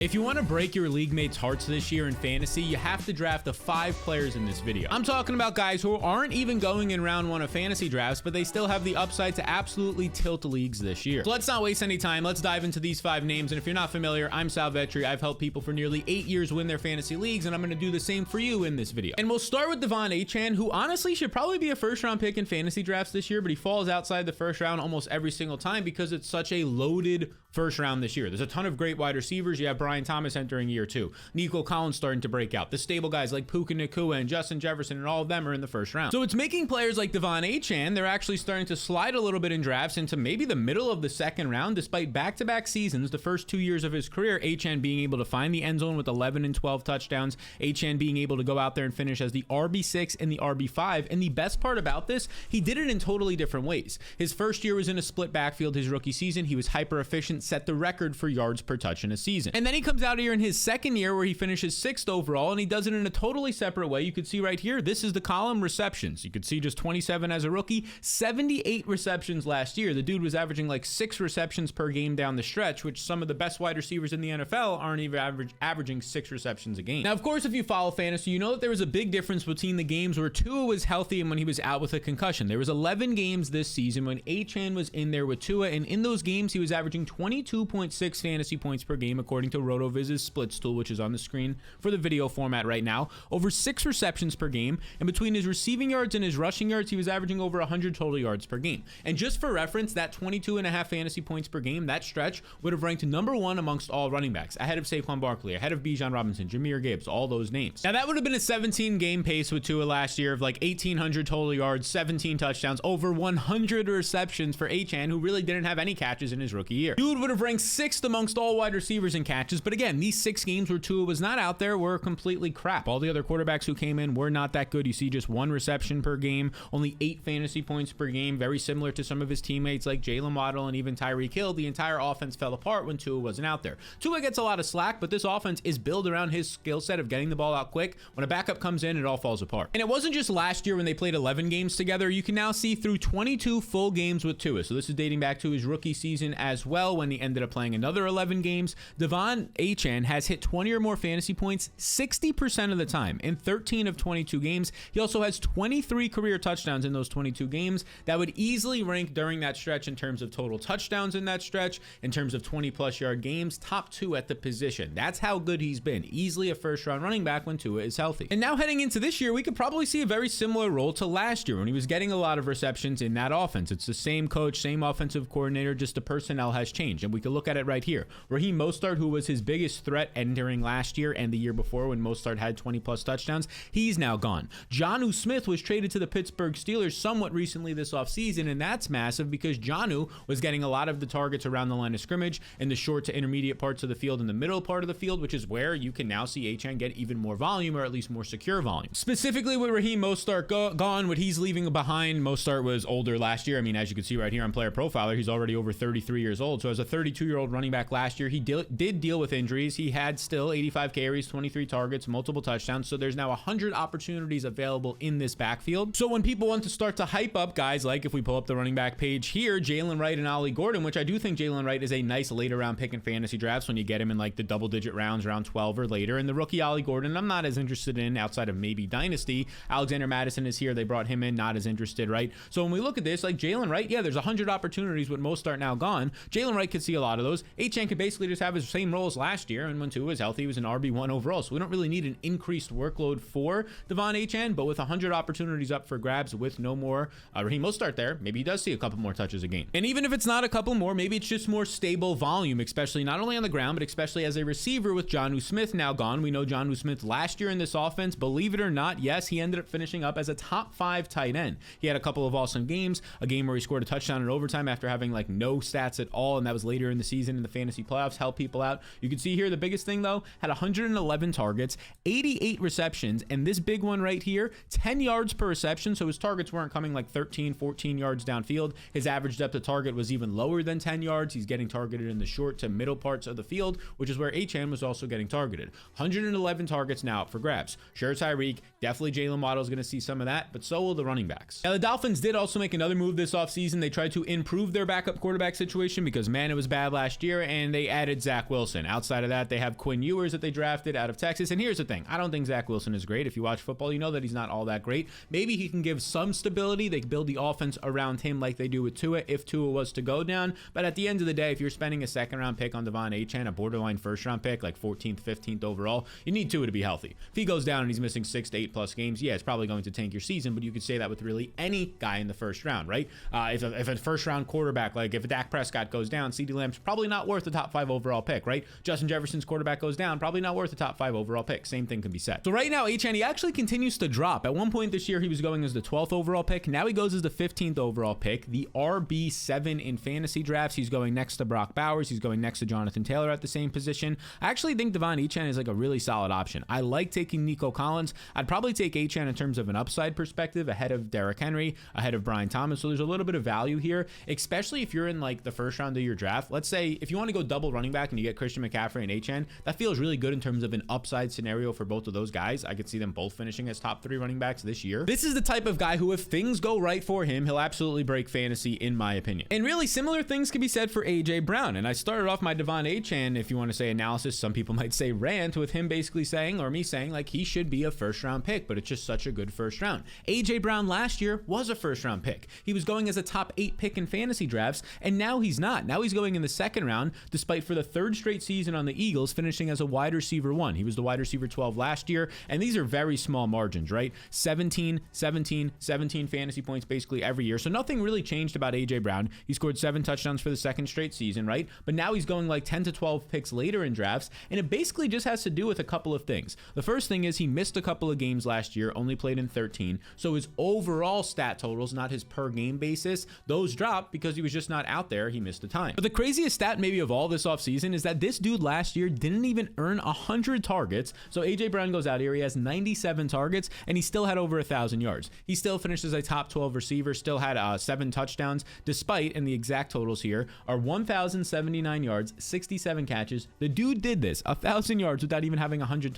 If you want to break your league mates' hearts this year in fantasy, you have to draft the 5 players in this video. I'm talking about guys who aren't even going in round 1 of fantasy drafts, but they still have the upside to absolutely tilt leagues this year. So let's not waste any time. Let's dive into these 5 names. And if you're not familiar, I'm Sal Vetri. I've helped people for nearly 8 years win their fantasy leagues, and I'm going to do the same for you in this video. And we'll start with De'Von Achane, who honestly should probably be a first-round pick in fantasy drafts this year, but he falls outside the first round almost every single time because it's such a loaded first round this year. There's a ton of great wide receivers. You have Brian Thomas entering year 2. Nico Collins starting to break out. The stable guys like Puka Nacua and Justin Jefferson, and all of them are in the first round. So it's making players like De'Von Achane, they're actually starting to slide a little bit in drafts into maybe the middle of the second round, despite back-to-back seasons, the first 2 years of his career, Achane being able to find the end zone with 11 and 12 touchdowns, Achane being able to go out there and finish as the RB6 and the RB5. And the best part about this, he did it in totally different ways. His first year was in a split backfield. His rookie season, he was hyper efficient, set the record for yards per touch in a season. And then he comes out here in his second year where he finishes 6th overall, and he does it in a totally separate way. You could see right here, this is the column receptions. You could see just 27 as a rookie, 78 receptions last year. The dude was averaging like 6 receptions per game down the stretch, which some of the best wide receivers in the NFL aren't even averaging 6 receptions a game. Now, of course, if you follow fantasy, you know that there was a big difference between the games where Tua was healthy and when he was out with a concussion. There was 11 games this season when Achane was in there with Tua, and in those games, he was averaging 22.6 fantasy points per game, according to RotoViz's splits tool, which is on the screen for the video format right now. Over 6 receptions per game, and between his receiving yards and his rushing yards, he was averaging over 100 total yards per game. And just for reference, that 22.5 fantasy points per game, that stretch would have ranked number 1 amongst all running backs, ahead of Saquon Barkley, ahead of Bijan Robinson, Jahmyr Gibbs, all those names. Now, that would have been a 17-game pace with Tua last year of like 1,800 total yards, 17 touchdowns, over 100 receptions for Achane, who really didn't have any catches in his rookie year. Dude would have ranked 6th amongst all wide receivers in catches, but again, these 6 games where Tua was not out there were completely crap. All the other quarterbacks who came in were not that good. You see just 1 reception per game, only 8 fantasy points per game, very similar to some of his teammates like Jalen Waddle and even Tyreek Hill. The entire offense fell apart when Tua wasn't out there. Tua gets a lot of slack, but this offense is built around his skill set of getting the ball out quick. When a backup comes in, it all falls apart. And it wasn't just last year when they played 11 games together. You can now see through 22 full games with Tua. So this is dating back to his rookie season as well, when he ended up playing another 11 games. De'Von Achane has hit 20 or more fantasy points 60% of the time in 13 of 22 games. He also has 23 career touchdowns in those 22 games. That would easily rank during that stretch in terms of total touchdowns in that stretch, in terms of 20-plus yard games, top 2 at the position. That's how good he's been. Easily a first-round running back when Tua is healthy. And now heading into this year, we could probably see a very similar role to last year when he was getting a lot of receptions in that offense. It's the same coach, same offensive coordinator, just the personnel has changed. And we could look at it right here. Raheem Mostert, who was his biggest threat entering last year and the year before when Mostert had 20-plus touchdowns, he's now gone. Jonnu Smith was traded to the Pittsburgh Steelers somewhat recently this offseason, and that's massive because Jonnu was getting a lot of the targets around the line of scrimmage in the short to intermediate parts of the field and the middle part of the field, which is where you can now see Achane get even more volume, or at least more secure volume. Specifically with Raheem Mostert gone, what he's leaving behind, Mostert was older last year. I mean, as you can see right here on Player Profiler, he's already over 33 years old. So as a 32-year-old running back last year, he did deal with injuries. He had still 85 carries, 23 targets, multiple touchdowns. So there's now 100 opportunities available in this backfield. So when people want to start to hype up guys like, if we pull up the running back page here, Jalen Wright and Ollie Gordon, which I do think Jalen Wright is a nice later round pick in fantasy drafts when you get him in like the double-digit rounds, around 12 or later. And the rookie Ollie Gordon, I'm not as interested in outside of maybe Dynasty. Alexander Madison is here. They brought him in, not as interested, right? So when we look at this, like Jalen Wright, yeah, there's 100 opportunities with Mostert now gone. Jalen Wright could see a lot of those. Achane could basically just have his same role as last year, and when Tua was healthy, he was an RB1 overall. So we don't really need an increased workload for De'Von Achane, but with 100 opportunities up for grabs with no more Raheem Mostert there, maybe he does see a couple more touches a game. And even if it's not a couple more, maybe it's just more stable volume, especially not only on the ground, but especially as a receiver with Jonnu Smith now gone. We know Jonnu Smith last year in this offense, believe it or not, yes, he ended up finishing up as a top 5 tight end. He had a couple of awesome games, a game where he scored a touchdown in overtime after having like no stats at all, and that was later in the season in the fantasy playoffs, helped people out. You can see here the biggest thing though, had 111 targets, 88 receptions, and this big one right here, 10 yards per reception. So his targets weren't coming like 13, 14 yards downfield. His average depth of target was even lower than 10 yards. He's getting targeted in the short to middle parts of the field, which is where Achane was also getting targeted. 111 targets now up for grabs. Sure, Tyreek, definitely Jalen Waddle is going to see some of that, but so will the running backs. Now, the Dolphins did also make another move this offseason. They tried to improve their backup quarterback situation because Manning Atlanta was bad last year, and they added Zach Wilson. Outside of that, they have Quinn Ewers that they drafted out of Texas. And here's the thing. I don't think Zach Wilson is great. If you watch football, you know that he's not all that great. Maybe he can give some stability. They can build the offense around him like they do with Tua if Tua was to go down. But at the end of the day, if you're spending a second-round pick on Devon Achane, a borderline first-round pick, like 14th, 15th overall, you need Tua to be healthy. If he goes down and he's missing 6 to 8 plus games, yeah, it's probably going to tank your season, but you could say that with really any guy in the first round, right? If a first-round quarterback, like if Dak Prescott goes down, CeeDee Lamb's probably not worth the top 5 overall pick, right? Justin Jefferson's quarterback goes down, probably not worth the top 5 overall pick. Same thing can be said. So right now, Achane, he actually continues to drop. At one point this year, he was going as the 12th overall pick. Now he goes as the 15th overall pick, the RB7 in fantasy drafts. He's going next to Brock Bowers. He's going next to Jonathan Taylor at the same position. I actually think Devon Achane is like a really solid option. I like taking Nico Collins. I'd probably take Achane in terms of an upside perspective ahead of Derrick Henry, ahead of Brian Thomas. So there's a little bit of value here, especially if you're in like the first round of your draft. Let's say if you want to go double running back and you get Christian McCaffrey and Achane, that feels really good in terms of an upside scenario for both of those guys. I could see them both finishing as top 3 running backs this year. This is the type of guy who, if things go right for him, he'll absolutely break fantasy, in my opinion. And really similar things can be said for AJ Brown. And I started off my Devon Achane, if you want to say analysis, some people might say rant, with him basically saying, or me saying, like he should be a first round pick, but it's just such a good first round. AJ Brown last year was a first round pick. He was going as a top 8 pick in fantasy drafts, and now he's not. Now he's going in the second round, despite for the 3rd straight season on the Eagles finishing as a wide receiver 1. He was the wide receiver 12 last year, and these are very small margins, right? 17 fantasy points basically every year. So nothing really changed about AJ Brown. He scored 7 touchdowns for the 2nd straight season, right? But now he's going like 10 to 12 picks later in drafts, and it basically just has to do with a couple of things. The first thing is he missed a couple of games last year, only played in 13. So his overall stat totals, not his per game basis, those dropped because he was just not out there. He missed the time. But the craziest stat maybe of all this offseason is that this dude last year didn't even earn 100 targets. So AJ Brown goes out here, he has 97 targets, and he still had over 1,000 yards. He still finished as a top 12 receiver, still had 7 touchdowns, despite, and the exact totals here are 1,079 yards, 67 catches. The dude did this, 1,000 yards without even having 100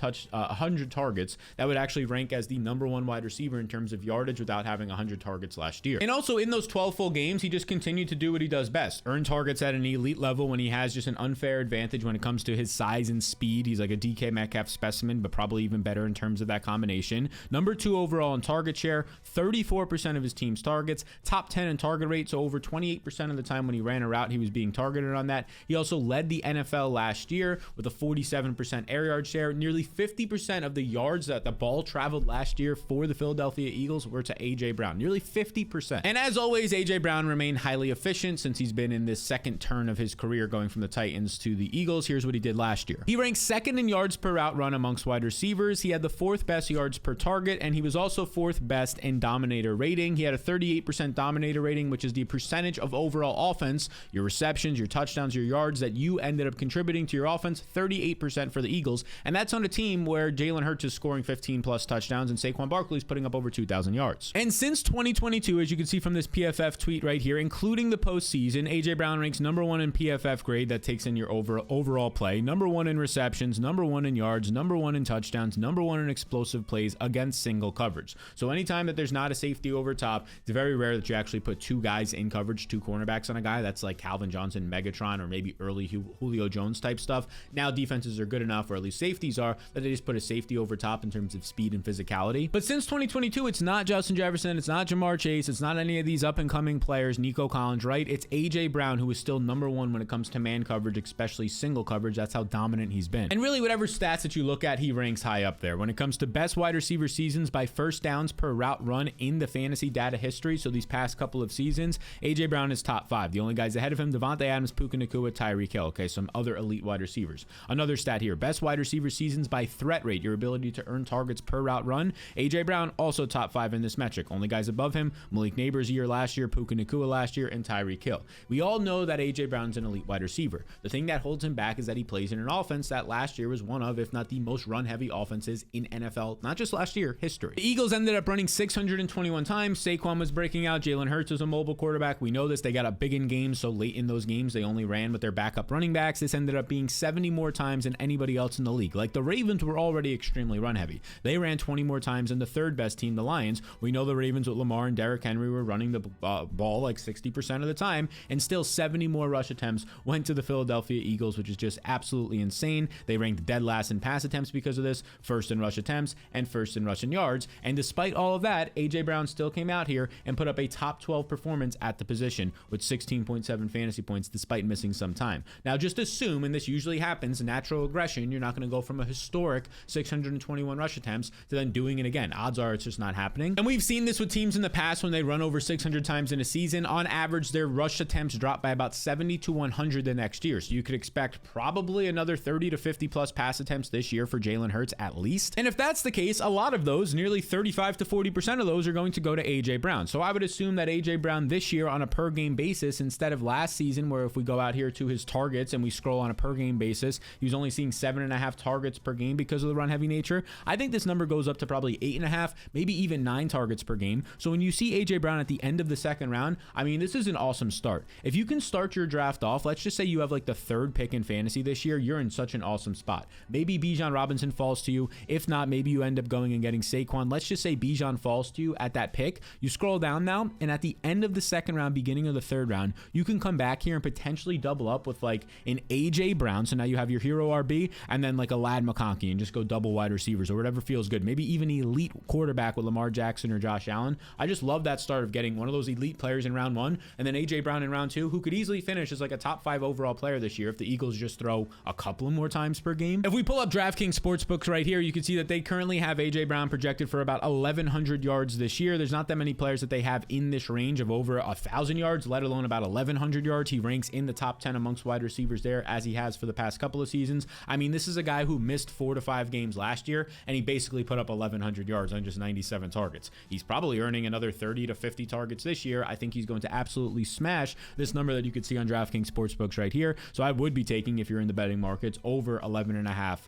targets. That would actually rank as the #1 wide receiver in terms of yardage without having 100 targets last year. And also in those 12 full games, he just continued to do what he does best, earn targets at an elite level when he has just an unfair advantage when it comes to his size and speed. He's like a DK Metcalf specimen, but probably even better in terms of that combination. #2 overall in target share, 34% of his team's targets, top 10 in target rate, so over 28% of the time when he ran a route, he was being targeted on that. He also led the NFL last year with a 47% air yard share. Nearly 50% of the yards that the ball traveled last year for the Philadelphia Eagles were to AJ Brown, nearly 50%. And as always, AJ Brown remained highly efficient since he's been in this second turn of his career going from the Titans to the Eagles. Here's what he did last year. He ranked 2nd in yards per route run amongst wide receivers. He had the 4th best yards per target, and he was also 4th best in dominator rating. He had a 38% dominator rating, which is the percentage of overall offense, your receptions, your touchdowns, your yards that you ended up contributing to your offense, 38% for the Eagles. And that's on a team where Jalen Hurts is scoring 15 plus touchdowns and Saquon Barkley is putting up over 2,000 yards. And since 2022, as you can see from this PFF tweet right here, including the postseason, AJ Brown ranks #1 in PFF grade that takes in your overall play, #1 in receptions, #1 in yards, #1 in touchdowns, #1 in explosive plays against single coverage. So anytime that there's not a safety over top, it's very rare that you actually put 2 guys in coverage, 2 cornerbacks on a guy. That's like Calvin Johnson, Megatron, or maybe early Julio Jones type stuff. Now defenses are good enough, or at least safeties are, that they just put a safety over top in terms of speed and physicality. But since 2022, it's not Justin Jefferson, it's not Jamar Chase, it's not any of these up-and-coming players, Nico Collins, right? It's AJ Brown, who is still #1 when it comes to man coverage, especially single coverage. That's how dominant he's been. And really, whatever stats that you look at, he ranks high up there. When it comes to best wide receiver seasons by first downs per route run in the fantasy data history, so these past couple of seasons, AJ Brown is top 5. The only guys ahead of him, Devontae Adams, Puka Nacua, Tyreek Hill. Okay, some other elite wide receivers. Another stat here, best wide receiver seasons by threat rate, your ability to earn targets per route run. AJ Brown also top 5 in this metric. Only guys above him, Malik Neighbors last year, Puka Nacua last year, and Tyreek Hill. We all know that AJ Brown's an elite wide receiver. The thing that holds him back is that he plays in an offense that last year was one of, if not the most run-heavy offenses in NFL, not just last year, history. The Eagles ended up running 621 times. Saquon was breaking out. Jalen Hurts was a mobile quarterback. We know this. They got up big in games, so late in those games, they only ran with their backup running backs. This ended up being 70 more times than anybody else in the league. Like, the Ravens were already extremely run-heavy. They ran 20 more times than the 3rd best team, the Lions. We know the Ravens with Lamar and Derrick Henry were running the ball like 60% of the time, and still 70 more more rush attempts went to the Philadelphia Eagles, which is just absolutely insane. They ranked dead last in pass attempts because of this, first in rush attempts, and first in rushing yards. And despite all of that, AJ Brown still came out here and put up a top 12 performance at the position with 16.7 fantasy points despite missing some time. Now just assume, and this usually happens, natural regression, you're not going to go from a historic 621 rush attempts to then doing it again. Odds are it's just not happening. And we've seen this with teams in the past when they run over 600 times in a season. On average, their rush attempts drop by about 70 to 100 the next year. So you could expect probably another 30 to 50 plus pass attempts this year for Jalen Hurts at least. And if that's the case, a lot of those, nearly 35 to 40% of those, are going to go to AJ Brown. So I would assume that AJ Brown this year on a per game basis, instead of last season, where if we go out here to his targets and we scroll on a per game basis, he was only seeing 7.5 targets per game because of the run heavy nature. I think this number goes up to probably 8.5, maybe even 9 targets per game. So when you see AJ Brown at the end of the second round, I mean, this is an awesome start. If you can start your draft off, let's just say you have like the 3rd pick in fantasy this year, you're in such an awesome spot. Maybe Bijan Robinson falls to you. If not, maybe you end up going and getting Saquon. Let's just say Bijan falls to you at that pick. You scroll down now, and at the end of the second round, beginning of the 3rd round, you can come back here and potentially double up with like an AJ Brown. So now you have your hero RB and then like a Lad McConkey and just go double wide receivers or whatever feels good. Maybe even elite quarterback with Lamar Jackson or Josh Allen. I just love that start of getting one of those elite players in round 1 and then AJ Brown in round 2, who could easily finish as like a top 5 overall player this year if the Eagles just throw a couple more times per game. If we pull up DraftKings Sportsbooks right here, you can see that they currently have AJ Brown projected for about 1,100 yards this year. There's not that many players that they have in this range of over 1,000 yards, let alone about 1,100 yards. He ranks in the top 10 amongst wide receivers there, as he has for the past couple of seasons. I mean, this is a guy who missed 4 to 5 games last year, and he basically put up 1,100 yards on just 97 targets. He's probably earning another 30 to 50 targets this year. I think he's going to absolutely smash this number that you could see on DraftKings Sportsbooks right here. So I would be taking, if you're in the betting markets, over 11.5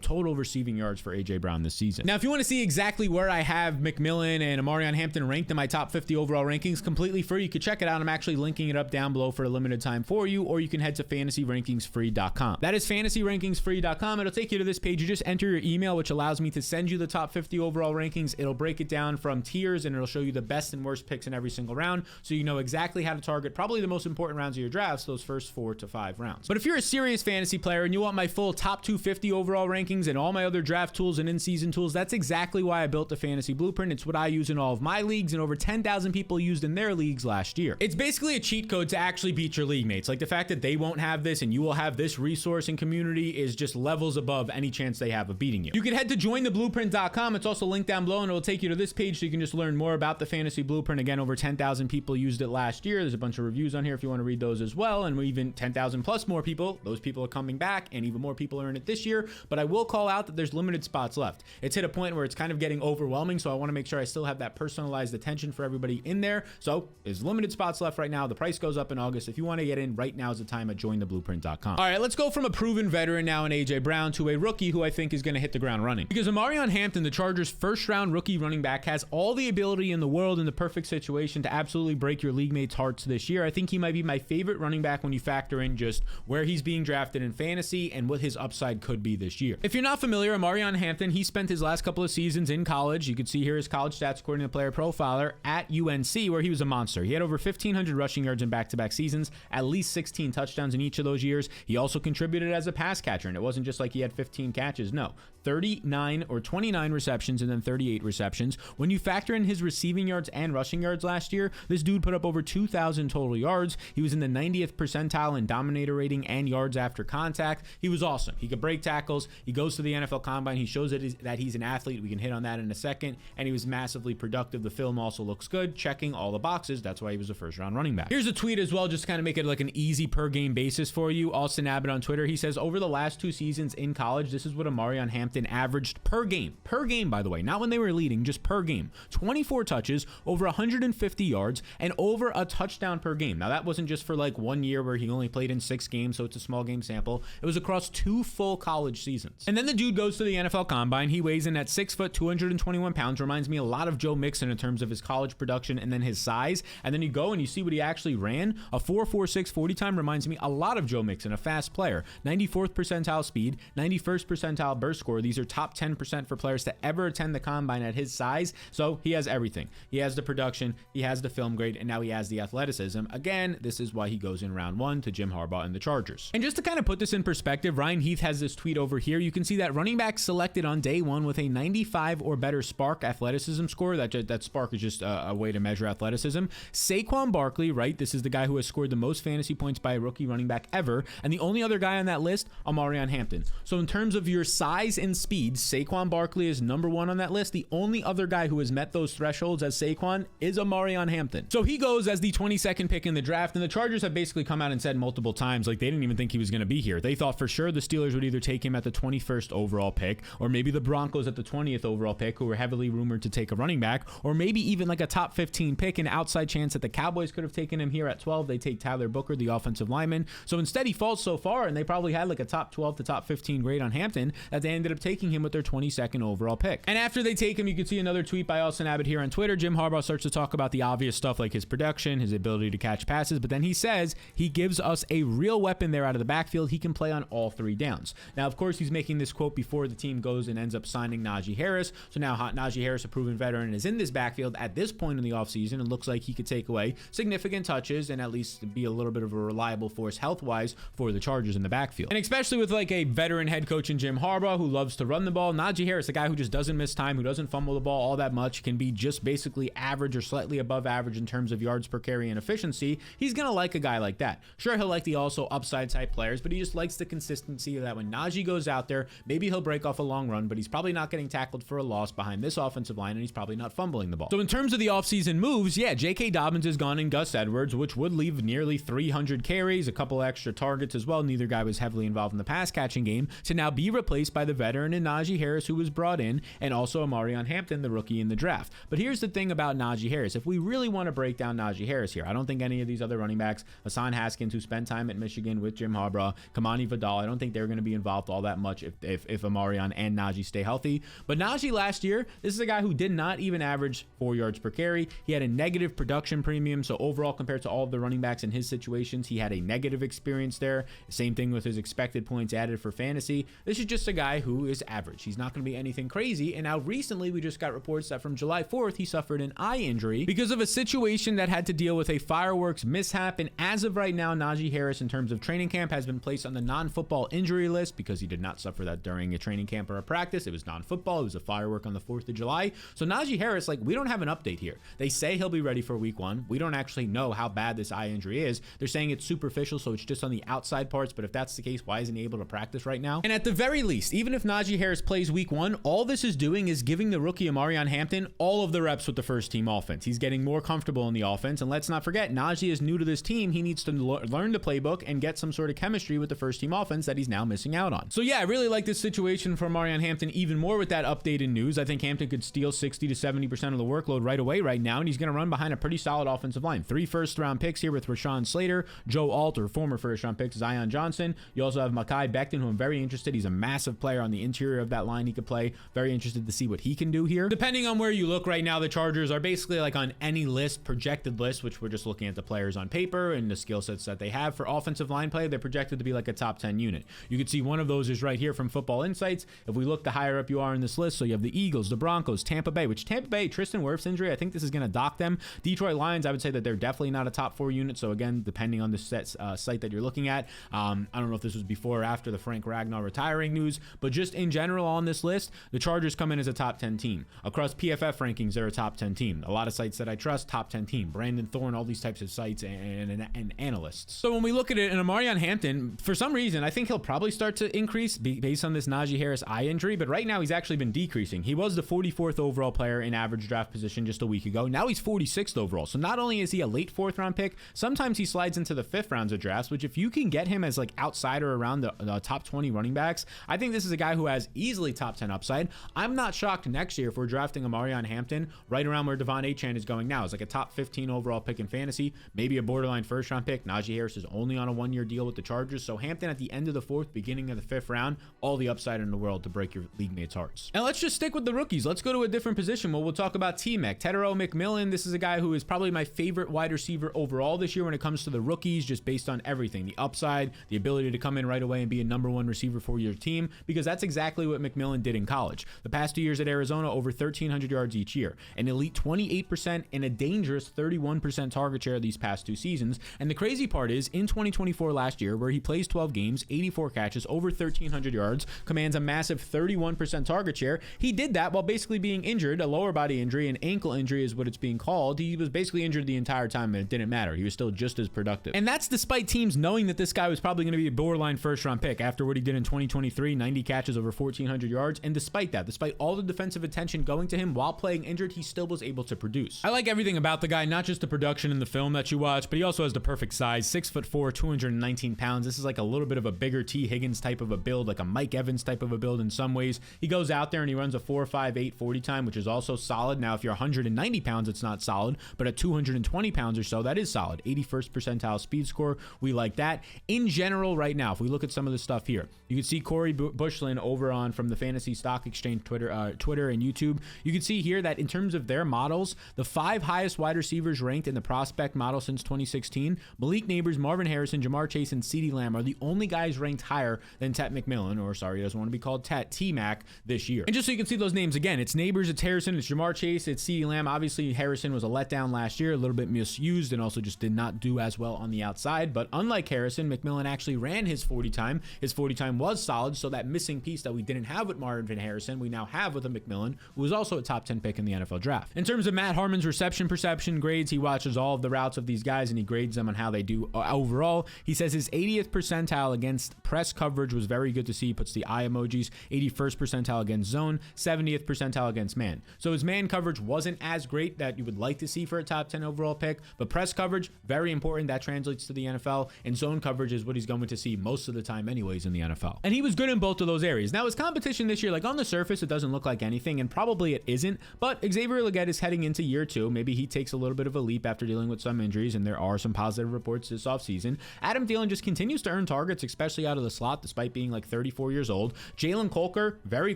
total receiving yards for AJ Brown this season. Now, if you want to see exactly where I have McMillan and Amarion Hampton ranked in my top 50 overall rankings completely free, you could check it out. I'm actually linking it up down below for a limited time for you, or you can head to fantasyrankingsfree.com. That is fantasyrankingsfree.com. It'll take you to this page. You just enter your email, which allows me to send you the top 50 overall rankings. It'll break it down from tiers, and it'll show you the best and worst picks in every single round, so you know exactly how to target probably the most important rounds of your drafts, those first 4 to 5 rounds. But if you're a serious fantasy player and you want my full top 250 overall rankings and all my other draft tools and in-season tools, that's exactly why I built the Fantasy Blueprint. It's what I use in all of my leagues, and over 10,000 people used in their leagues last year. It's basically a cheat code to actually beat your league mates. Like, the fact that they won't have this and you will have this resource and community is just levels above any chance they have of beating you. You can head to jointheblueprint.com. It's also linked down below, and it will take you to this page so you can just learn more about the Fantasy Blueprint. Again, over 10,000 people used it last year. There's a bunch of reviews on here if you want to read those as well, and even 10,000 plus more people. Those people are coming back, and even more people are in it this year. But I will call out that there's limited spots left. It's hit a point where it's kind of getting overwhelming, so I want to make sure I still have that personalized attention for everybody in there. So there's limited spots left right now. The price goes up in August. If you want to get in, right now is the time at jointheblueprint.com. All right, let's go from a proven veteran now in AJ Brown to a rookie who I think is going to hit the ground running. Because Amarion Hampton, the Chargers' first-round rookie running back, has all the ability in the world in the perfect situation to absolutely break your league mates' hearts this year. I think he might be my favorite running back when you factor in just where he's being drafted in fantasy and what his upside could be this year. If you're not familiar, Amarion Hampton, he spent his last couple of seasons in college. You can see here his college stats according to Player Profiler at UNC, where he was a monster. He had over 1,500 rushing yards in back-to-back seasons, at least 16 touchdowns in each of those years. He also contributed as a pass catcher, and it wasn't just like he had 15 catches. No, 39 or 29 receptions and then 38 receptions. When you factor in his receiving yards and rushing yards last year, this dude put up over 2,000 total yards. He was in the 90th percentile in dominator rating and yards after contact. He was awesome. He could break tackles. He goes to the NFL Combine. He shows that he's an athlete. We can hit on that in a second. And he was massively productive. The film also looks good, checking all the boxes. That's why he was a first-round running back. Here's a tweet as well, just to kind of make it like an easy per-game basis for you. Austin Abbott on Twitter, he says, over the last 2 seasons in college, this is what Amarion Hampton averaged per game. Per game, by the way. Not when they were leading, just per game. 24 touches, over 150 yards, and over a touchdown per game. Now, that wasn't just for like 1 year where he only played in 6 games, so it's a small game sample. It was across 2 full college seasons. And then the dude goes to the NFL Combine. He weighs in at 6 foot, 221 pounds. Reminds me a lot of Joe Mixon in terms of his college production and then his size. And then you go and you see what he actually ran. A 4.46 40 time reminds me a lot of Joe Mixon, a fast player. 94th percentile speed, 91st percentile burst score. These are top 10% for players to ever attend the Combine at his size. So he has everything. He has the production, he has the film grade, and now he has the athleticism. Again, this is is why he goes in round 1 to Jim Harbaugh and the Chargers. And just to kind of put this in perspective, Ryan Heath has this tweet over here. You can see that running back selected on day 1 with a 95 or better SPARQ athleticism score. That SPARQ is just a way to measure athleticism. Saquon Barkley, right? This is the guy who has scored the most fantasy points by a rookie running back ever. And the only other guy on that list, Omarion Hampton. So in terms of your size and speed, Saquon Barkley is number 1 on that list. The only other guy who has met those thresholds as Saquon is Omarion Hampton. So he goes as the 22nd pick in the draft, and the Chargers have basically come out and said multiple times, like, they didn't even think he was going to be here. They thought for sure the Steelers would either take him at the 21st overall pick, or maybe the Broncos at the 20th overall pick, who were heavily rumored to take a running back, or maybe even like a top 15 pick, an outside chance that the Cowboys could have taken him here at 12. They take Tyler Booker, the offensive lineman. So instead he falls so far, and they probably had like a top 12 to top 15 grade on Hampton, that they ended up taking him with their 22nd overall pick. And after they take him, you can see another tweet by Austin Abbott here on Twitter. Jim Harbaugh starts to talk about the obvious stuff like his production, his ability to catch passes, but then he says he gives us a real weapon there out of the backfield. He can play on all 3 downs. Now, of course, he's making this quote before the team goes and ends up signing Najee Harris. So now Najee Harris, a proven veteran, is in this backfield at this point in the offseason and looks like he could take away significant touches and at least be a little bit of a reliable force health-wise for the Chargers in the backfield. And especially with like a veteran head coach in Jim Harbaugh who loves to run the ball, Najee Harris, a guy who just doesn't miss time, who doesn't fumble the ball all that much, can be just basically average or slightly above average in terms of yards per carry and efficiency. He's going to like a guy like that. Sure, he'll like the also upside type players, but he just likes the consistency of that when Najee goes out there, maybe he'll break off a long run, but he's probably not getting tackled for a loss behind this offensive line, and he's probably not fumbling the ball. So in terms of the offseason moves, yeah, J.K. Dobbins is gone and Gus Edwards, which would leave nearly 300 carries, a couple extra targets as well. Neither guy was heavily involved in the pass catching game, to now be replaced by the veteran in Najee Harris, who was brought in, and also Omarion Hampton, the rookie in the draft. But here's the thing about Najee Harris. If we really want to break down Najee Harris here, I don't think any of these other running backs, Hassan Haskins, who spent time at Michigan with Jim Harbaugh, Kamani Vidal, I don't think they're going to be involved all that much if Omarion and Najee stay healthy. But Najee last year, this is a guy who did not even average 4 yards per carry. He had a negative production premium, so overall compared to all of the running backs in his situations, he had a negative experience there. Same thing with his expected points added for fantasy. This is just a guy who is average. He's not going to be anything crazy. And now recently we just got reports that from July 4th, he suffered an eye injury because of a situation that had to deal with a fireworks mishap. And as of right now, Najee Harris, in terms of training camp, has been placed on the non-football injury list because he did not suffer that during a training camp or a practice. It was non-football. It was a firework on the 4th of July. So Najee Harris, like, we don't have an update here. They say he'll be ready for week 1. We don't actually know how bad this eye injury is. They're saying it's superficial, so it's just on the outside parts. But if that's the case, why isn't he able to practice right now? And at the very least, even if Najee Harris plays week 1, all this is doing is giving the rookie Omarion Hampton all of the reps with the first team offense. He's getting more comfortable in the offense. And let's not forget, Najee is new to this team. He needs to learn the playbook and get some sort of chemistry with the first team offense that he's now missing out on. So yeah, I really like this situation for Omarion Hampton even more with that updated news. I think Hampton could steal 60 to 70% of the workload right away right now, and he's going to run behind a pretty solid offensive line. 3 first-round picks here with Rashawn Slater, Joe Alt, or former first-round picks, Zion Johnson. You also have Mekhi Becton, who I'm very interested. He's a massive player on the interior of that line he could play. Very interested to see what he can do here. Depending on where you look right now, the Chargers are basically like on any list, projected list, which we're just looking at the players on paper and the skill sets that they have. For offensive line play, they're projected to be like a top 10 unit. You can see one of those is right here from Football Insights. If we look, the higher up you are in this list, so you have the Eagles, the Broncos, Tampa Bay, which Tampa Bay, Tristan Wirfs injury, I think this is going to dock them. Detroit Lions, I would say that they're definitely not a top 4 unit. So again, depending on the site that you're looking at, I don't know if this was before or after the Frank Ragnow retiring news, but just in general on this list, the Chargers come in as a top 10 team. Across PFF rankings, they're a top 10 team. A lot of sites that I trust, top 10 team. Brandon Thorne, all these types of sites and analysts. So when we look at it, and Omarion Hampton, for some reason, I think he'll probably start to increase based on this Najee Harris eye injury, but right now he's actually been decreasing. He was the 44th overall player in average draft position just a week ago. Now he's 46th overall. So not only is he a late 4th round pick, sometimes he slides into the 5th rounds of drafts, which if you can get him as like outside or around the top 20 running backs, I think this is a guy who has easily top 10 upside. I'm not shocked next year if we're drafting Omarion Hampton right around where Devon Achane is going now. It's like a top 15 overall pick in fantasy, maybe a borderline 1st round pick. Najee Harris is only on a 1-year deal with the Chargers. So Hampton at the end of the 4th, beginning of the 5th round, all the upside in the world to break your league mates' hearts. And let's just stick with the rookies. Let's go to a different position. Well, we'll talk about T-Mac. Tetero McMillan. This is a guy who is probably my favorite wide receiver overall this year when it comes to the rookies, just based on everything. The upside, the ability to come in right away and be a #1 receiver for your team, because that's exactly what McMillan did in college. The past 2 years at Arizona, over 1,300 yards each year, an elite 28% and a dangerous 31% target share these past 2 seasons. seasons. And the crazy part is, in 2024 last year, where he plays 12 games, 84 catches, over 1,300 yards, commands a massive 31% target share, he did that while basically being injured, a lower body injury, an ankle injury is what it's being called. He was basically injured the entire time, and it didn't matter. He was still just as productive. And that's despite teams knowing that this guy was probably going to be a borderline first-round pick after what he did in 2023, 90 catches, over 1,400 yards. And despite that, despite all the defensive attention going to him while playing injured, he still was able to produce. I like everything about the guy, not just the production in the film that you watch, but he also has the perfect size, 6'4", 219 pounds. This is like a little bit of a bigger T. Higgins type of a build, like a Mike Evans type of a build in some ways. He goes out there and he runs a 4.58 40 time, which is also solid. Now, if you're 190 pounds, it's not solid, but at 220 pounds or so, that is solid. 81st percentile speed score. We like that. In general, right now, if we look at some of the stuff here, you can see Corey Bushlin over on from the Fantasy Stock Exchange Twitter and YouTube. You can see here that in terms of their models, the 5 highest wide receivers ranked in the prospect model since 2016, Malik Neighbors, Marvin Harrison, Jamar Chase, and CeeDee Lamb are the only guys ranked higher than Tet McMillan, or sorry, he doesn't want to be called Tet, T-Mac this year. And just so you can see those names again, it's Neighbors, it's Harrison, it's Jamar Chase, it's CeeDee Lamb. Obviously, Harrison was a letdown last year, a little bit misused, and also just did not do as well on the outside. But unlike Harrison, McMillan actually ran his 40 time. His 40 time was solid, so that missing piece that we didn't have with Marvin Harrison, we now have with a McMillan, who was also a top 10 pick in the NFL draft. In terms of Matt Harmon's reception perception grades, he watches all of the routes of these guys and he grades them on how they do overall. He says his 80th percentile against press coverage was very good to see. He puts the eye emojis. 81st percentile against zone, 70th percentile against man. So his man coverage wasn't as great that you would like to see for a top 10 overall pick, but press coverage, very important. That translates to the NFL, and zone coverage is what he's going to see most of the time anyways in the NFL. And he was good in both of those areas. Now his competition this year, like on the surface, it doesn't look like anything, and probably it isn't, but Xavier Legette is heading into year 2. Maybe he takes a little bit of a leap after dealing with some injuries, and there are some positive reports this offseason. Adam Thielen just continues to earn targets, especially out of the slot, despite being like 34 years old. Jalen Colker very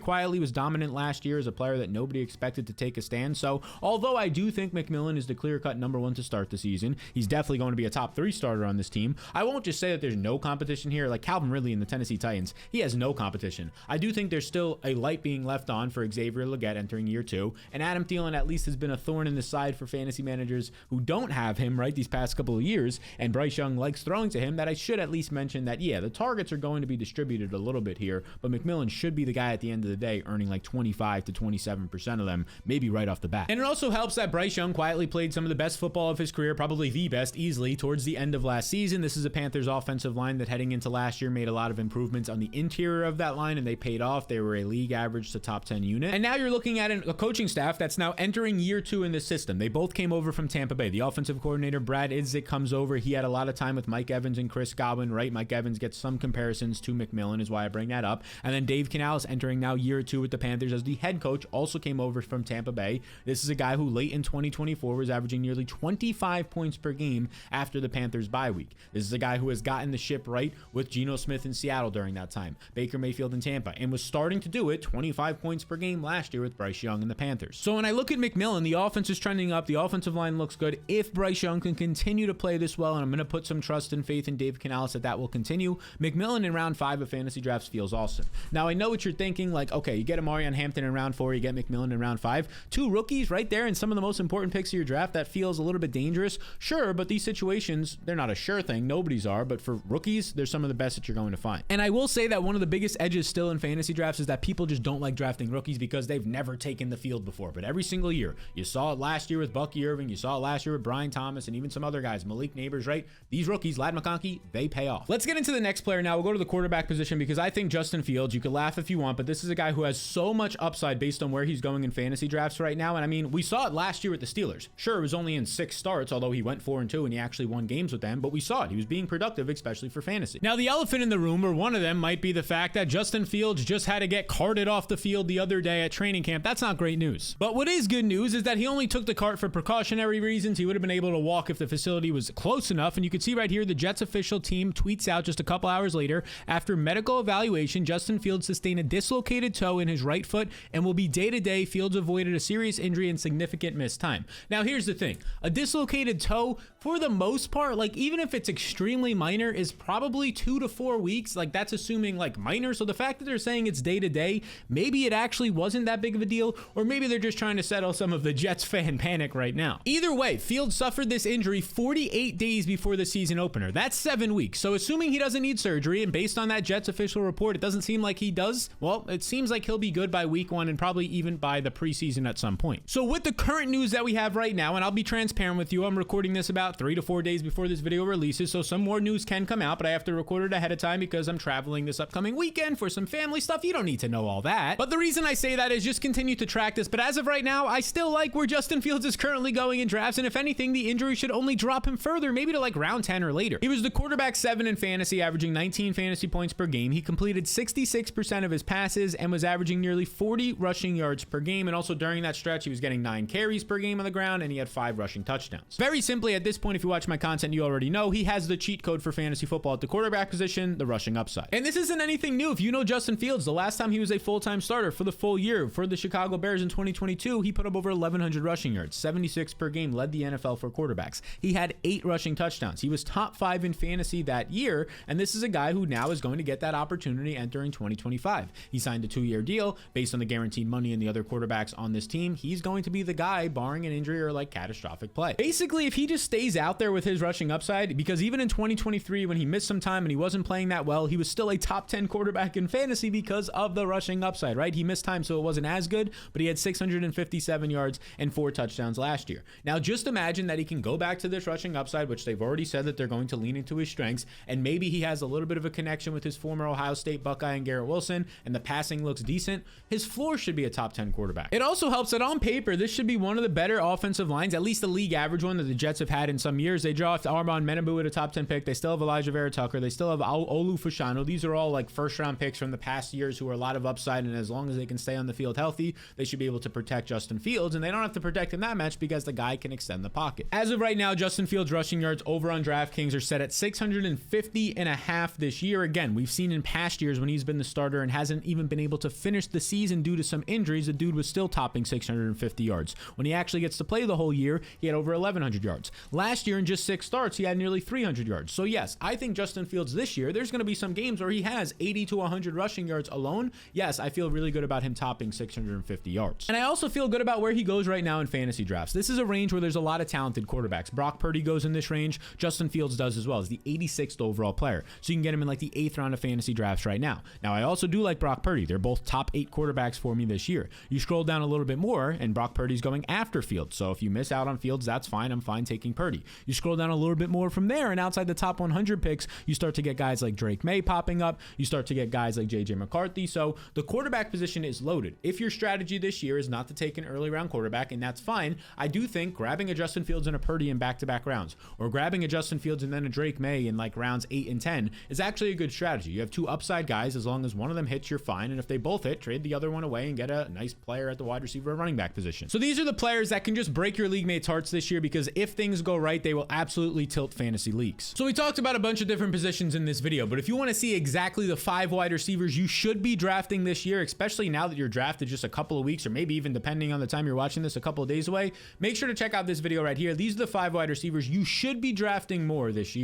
quietly was dominant last year as a player that nobody expected to take a stand. So although I do think McMillan is the clear-cut number 1 to start the season, he's definitely going to be a top 3 starter on this team. I won't just say that there's no competition here. Like Calvin Ridley in the Tennessee Titans, he has no competition. I do think there's still a light being left on for Xavier Legette entering year 2, and Adam Thielen at least has been a thorn in the side for fantasy managers who don't have him, right, these past couple of years, and Bryce Young likes throwing to him, that I should at least mention that, yeah, the targets are going to be distributed a little bit here, but McMillan should be the guy at the end of the day earning like 25 to 27% of them, maybe right off the bat. And it also helps that Bryce Young quietly played some of the best football of his career, probably the best easily, towards the end of last season. This is a Panthers offensive line that heading into last year made a lot of improvements on the interior of that line, and they paid off. They were a league average to top 10 unit. And now you're looking at a coaching staff that's now entering year 2 in this system. They both came over from Tampa Bay. The offensive coordinator, Brad Idzik, comes over. He had a lot of time with Mike Evans and Chris Godwin, right? Mike Evans gets some comparisons to McMillan, is why I bring that up. And then Dave Canales entering now year 2 with the Panthers as the head coach, also came over from Tampa Bay. This is a guy who late in 2024 was averaging nearly 25 points per game after the Panthers bye week. This is a guy who has gotten the ship right with Geno Smith in Seattle during that time, Baker Mayfield in Tampa, and was starting to do it 25 points per game last year with Bryce Young and the Panthers. So when I look at McMillan, the offense is trending up. The offensive line looks good. If Bryce Young can continue to play this well, and I'm going to put some trust and faith in Dave Canales that will continue, McMillan in round 5 of fantasy drafts feels awesome. Now I know what you're thinking, like, okay, you get Amarian Hampton in round 4, you get McMillan in round 5, 2 rookies right there and some of the most important picks of your draft. That feels a little bit dangerous. Sure, but these situations, they're not a sure thing. Nobody's are, but for rookies, they're some of the best that you're going to find. And I will say that one of the biggest edges still in fantasy drafts is that people just don't like drafting rookies because they've never taken the field before. But every single year, you saw it last year with Bucky Irving, you saw it last year with Brian Thomas, and even some other guys, Malik Neighbors, right? These rookies, Ladd McConkey, they pay off. Let's get into the next player now. We'll go to the quarterback position because I think Justin Fields, you could laugh if you want, but this is a guy who has so much upside based on where he's going in fantasy drafts right now. And I mean, we saw it last year with the Steelers. Sure, it was only in 6 starts, although he went 4-2 and he actually won games with them, but we saw it. He was being productive, especially for fantasy. Now, the elephant in the room, or one of them, might be the fact that Justin Fields just had to get carted off the field the other day at training camp. That's not great news. But what is good news is that he only took the cart for precautionary reasons. He would have been able to walk if the facility was close enough. And you can see right here, the Jets official team tweets out just a couple hours later, after medical evaluation, Justin Fields sustained a dislocated toe in his right foot and will be day-to-day. Fields avoided a serious injury and significant missed time. Now, here's the thing. A dislocated toe, for the most part, like even if it's extremely minor, is probably 2 to 4 weeks. Like that's assuming like minor. So the fact that they're saying it's day-to-day, maybe it actually wasn't that big of a deal, or maybe they're just trying to settle some of the Jets fan panic right now. Either way, Fields suffered this injury 48 days before the season opener. That's 7 weeks. So assuming he doesn't need surgery, and based on that Jets official report, it doesn't seem like he does. Well, it seems like he'll be good by week 1 and probably even by the preseason at some point. So with the current news that we have right now, and I'll be transparent with you, I'm recording this about 3 to 4 days before this video releases, so some more news can come out, but I have to record it ahead of time because I'm traveling this upcoming weekend for some family stuff. You don't need to know all that. But the reason I say that is just continue to track this. But as of right now, I still like where Justin Fields is currently going in drafts, and if anything, the injury should only drop him further, maybe to like round 10 or later. He was the quarterback 7 in fantasy, averaging 19 fantasy points per game. He completed 66% of his passes and was averaging nearly 40 rushing yards per game. And also during that stretch, he was getting 9 carries per game on the ground, and he had 5 rushing touchdowns. Very simply, at this point, if you watch my content, you already know he has the cheat code for fantasy football at the quarterback position, the rushing upside. And this isn't anything new. If you know Justin Fields, the last time he was a full-time starter for the full year for the Chicago Bears in 2022, he put up over 1,100 rushing yards, 76 per game, led the NFL for quarterbacks. He had 8 rushing touchdowns. He was top 5 in fantasy that year, and this is a guy who now is going to get that opportunity entering 2025. He signed a 2-year deal based on the guaranteed money and the other quarterbacks on this team. He's going to be the guy barring an injury or like catastrophic play. Basically, if he just stays out there with his rushing upside, because even in 2023 when he missed some time and he wasn't playing that well, he was still a top 10 quarterback in fantasy because of the rushing upside, right? He missed time, so it wasn't as good, but he had 657 yards and 4 touchdowns last year. Now, just imagine that he can go back to this rushing upside, which they've already said that they're going to lean into his strengths, and maybe he has a little bit of a connection with his former Ohio State Buckeye and Garrett Wilson, and the passing looks decent. His floor should be a top 10 quarterback. It also helps that on paper, this should be one of the better offensive lines, at least the league average one that the Jets have had in some years. They draft Armand Menabu at a top 10 pick. They still have Elijah Vera Tucker. They still have Olu Fashanu. These are all like first round picks from the past years who are a lot of upside, and as long as they can stay on the field healthy, they should be able to protect Justin Fields, and they don't have to protect him that much because the guy can extend the pocket. As of right now, Justin Fields rushing yards over on DraftKings are set at 650.5 this year. Again, we've seen in past years when he's been the starter and hasn't even been able to finish the season due to some injuries, the dude was still topping 650 yards. When he actually gets to play the whole year, he had over 1,100 yards. Last year in just 6 starts, he had nearly 300 yards. So yes, I think Justin Fields this year, there's going to be some games where he has 80 to 100 rushing yards alone. Yes, I feel really good about him topping 650 yards. And I also feel good about where he goes right now in fantasy drafts. This is a range where there's a lot of talented quarterbacks. Brock Purdy goes in this range. Justin Fields does as well. As the 86th overall player. So you can get him in like the 8th round of fantasy drafts right now. Now, I also do like Brock Purdy. They're both top 8 quarterbacks for me this year. You scroll down a little bit more, and Brock Purdy's going after Fields. So if you miss out on Fields, that's fine. I'm fine taking Purdy. You scroll down a little bit more from there, and outside the top 100 picks, you start to get guys like Drake May popping up. You start to get guys like JJ McCarthy. So the quarterback position is loaded. If your strategy this year is not to take an early round quarterback, and that's fine, I do think grabbing a Justin Fields and a Purdy in back-to-back rounds, or grabbing a Justin Fields and then a Drake May in like rounds 8 and 10 is actually a good strategy. You have 2 upside guys. As long as one of them hits, you're fine. And if they both hit, trade the other one away and get a nice player at the wide receiver or running back position. So these are the players that can just break your league mates' hearts this year, because if things go right, they will absolutely tilt fantasy leagues. So we talked about a bunch of different positions in this video, but if you want to see exactly the 5 wide receivers you should be drafting this year, especially now that you're drafted just a couple of weeks, or maybe even depending on the time you're watching this, a couple of days away, make sure to check out this video right here. These are the 5 wide receivers you should be drafting more this year.